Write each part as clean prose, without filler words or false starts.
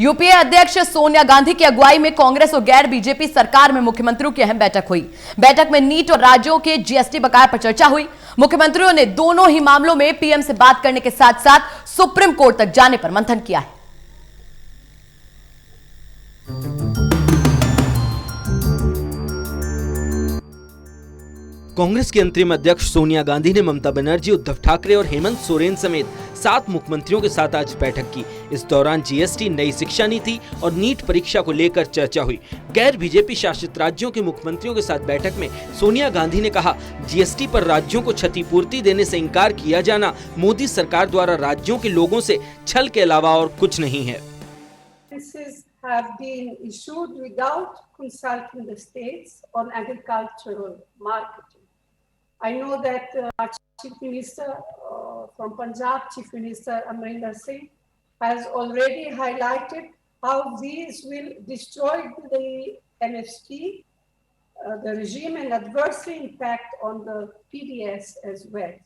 UPA अध्यक्ष सोनिया गांधी की अगुवाई में कांग्रेस और गैर बीजेपी सरकार में मुख्यमंत्रियों की अहम बैठक हुई। बैठक में नीट और राज्यों के जीएसटी बकाया पर चर्चा हुई। मुख्यमंत्रियों ने दोनों ही मामलों में पीएम से बात करने के साथ साथ सुप्रीम कोर्ट तक जाने पर मंथन किया है। कांग्रेस की अंतरिम अध्यक्ष सोनिया गांधी ने ममता बनर्जी, उद्धव ठाकरे और हेमंत सोरेन समेत 7 मुख्यमंत्रियों के साथ आज बैठक की। इस दौरान जीएसटी, नई शिक्षा नीति और नीट परीक्षा को लेकर चर्चा हुई। गैर बीजेपी शासित राज्यों के मुख्यमंत्रियों के साथ बैठक में सोनिया गांधी ने कहा, जीएसटी पर राज्यों को क्षतिपूर्ति देने से इंकार किया जाना मोदी सरकार द्वारा राज्यों के लोगों से छल के अलावा और कुछ नहीं है। Have been issued without consulting the states on agricultural marketing. I know that Chief Minister from Punjab, Chief Minister Amrinder Singh, has already highlighted how these will destroy the MSP, the regime, and adversely impact on the PDS as well.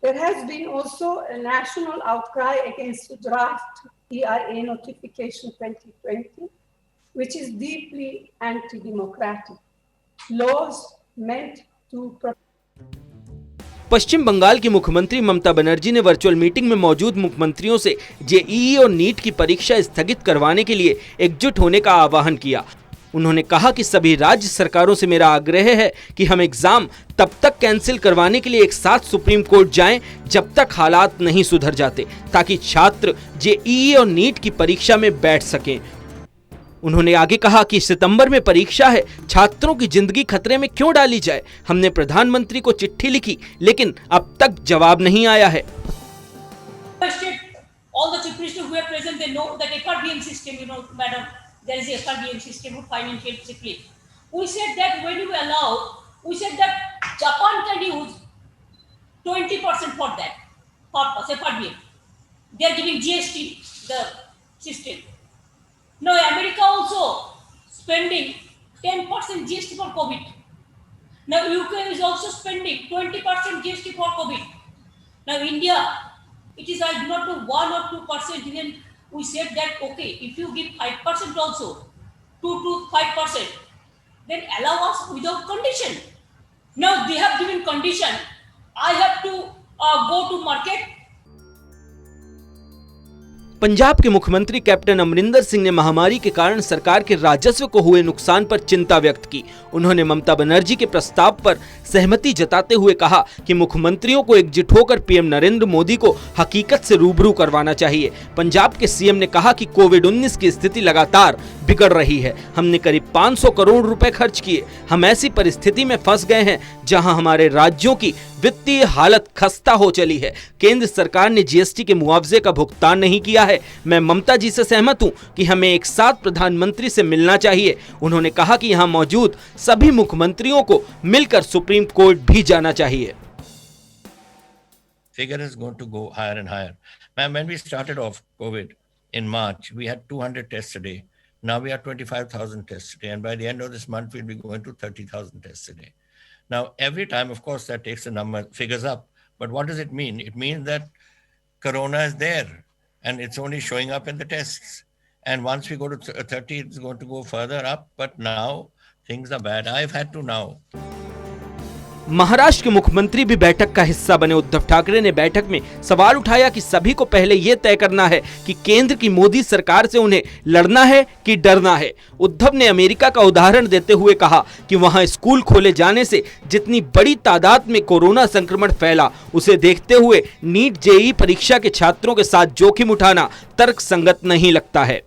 There has been also a national outcry against the draft ERA notification 2020, which is deeply anti-democratic. Laws meant to पश्चिम बंगाल की मुख्यमंत्री ममता बनर्जी ने virtual meeting में मौजूद मुख्यमंत्रियों से JEE और NEET की परीक्षा स्थगित करवाने के लिए एकजुट होने का आह्वान किया। उन्होंने कहा कि सभी राज्य सरकारों से मेरा आग्रह है कि हम एग्जाम तब तक कैंसिल करवाने के लिए एक साथ सुप्रीम कोर्ट जाएं जब तक हालात नहीं सुधर जाते, ताकि छात्र जेईई और नीट की परीक्षा में बैठ सकें। उन्होंने आगे कहा कि सितंबर में परीक्षा है, छात्रों की जिंदगी खतरे में क्यों डाली जाए। हमने प्रधानमंत्री को चिट्ठी लिखी, लेकिन अब तक जवाब नहीं आया है। There is a FRBM system of financial discipline. We said that when we allow, we said that Japan can use 20% for that, for FRBM. They are giving GST, the system. Now America also spending 10% GST for COVID. Now UK is also spending 20% GST for COVID. Now India, it is I do not know 1 or 2%. Even we said that okay, if you give 5% also, 2 to 5%, then allow us without condition. Now they have given condition. I have to go to market. Punjab के मुख्यमंत्री captain Amarinder Singh ने महामारी के कारण सरकार के राजस्व को हुए नुकसान पर चिंता व्यक्त की। उन्होंने ममता बनर्जी के प्रस्ताव पर सहमति जताते हुए कहा कि मुख्यमंत्रियों को एकजुट होकर पीएम नरेंद्र मोदी को हकीकत से रूबरू करवाना चाहिए। पंजाब के सीएम ने कहा कि कोविड-19 की स्थिति लगातार बिगड़ रही है। हमने करीब 500 करोड़ रुपए खर्च किए। हम ऐसी परिस्थिति में फंस गए हैं जहां हमारे राज्यों की वित्तीय हालत खस्ता हो चली है। केंद्र सरकार ने जीएसटी के मुआवजे का भुगतान नहीं किया है। मैं ममता जी से सहमत हूं कि हमें एक साथ प्रधानमंत्री से मिलना चाहिए। उन्होंने कहा कि यहां मौजूद सभी मुख्यमंत्रियों को मिलकर सुप्रीम कोर्ट भी जाना चाहिए। Figure is going to go higher and higher. When we started off COVID in March, we had 200 tests a day. Now we are 25,000 tests a day, and by the end of this month, we'll be going to 30,000 tests a day. Now, every time, of course, that takes the number figures up. But what does it mean? It means that corona is there, and it's only showing up in the tests. And once we go to 30, it's going to go further up. But now things are bad. I've had to now. Maharashtra के मुख्यमंत्री भी बैठक का हिस्सा बने। उद्धव ठाकरे ने बैठक में सवाल उठाया कि सभी को पहले यह तय करना है कि केंद्र की मोदी सरकार से उन्हें लड़ना है कि डरना है। उद्धव ने अमेरिका का उदाहरण देते हुए कहा कि वहां स्कूल खोले जाने से जितनी बड़ी तादाद में कोरोना संक्रमण फैला, उसे देखते हुए नीट जेईई परीक्षा के छात्रों के साथ जोखिम उठाना तर्कसंगत नहीं लगता है।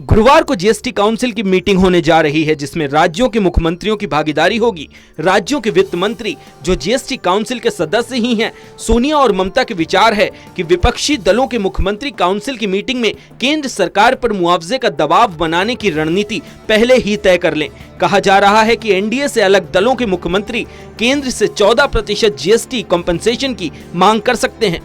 गुरुवार को जीएसटी काउंसिल की मीटिंग होने जा रही है, जिसमें राज्यों के मुख्यमंत्रियों की भागीदारी होगी। राज्यों के वित्त मंत्री, जो जीएसटी काउंसिल के सदस्य ही हैं, सोनिया और ममता के विचार है कि विपक्षी दलों के मुख्यमंत्री काउंसिल की मीटिंग में केंद्र सरकार पर मुआवजे का दबाव बनाने की रणनीति पहले ही तय कर लें। कहा जा रहा है कि एनडीए से अलग दलों के मुख्यमंत्री केंद्र से 14% जीएसटी कॉम्पेंसेशन की मांग कर सकते हैं।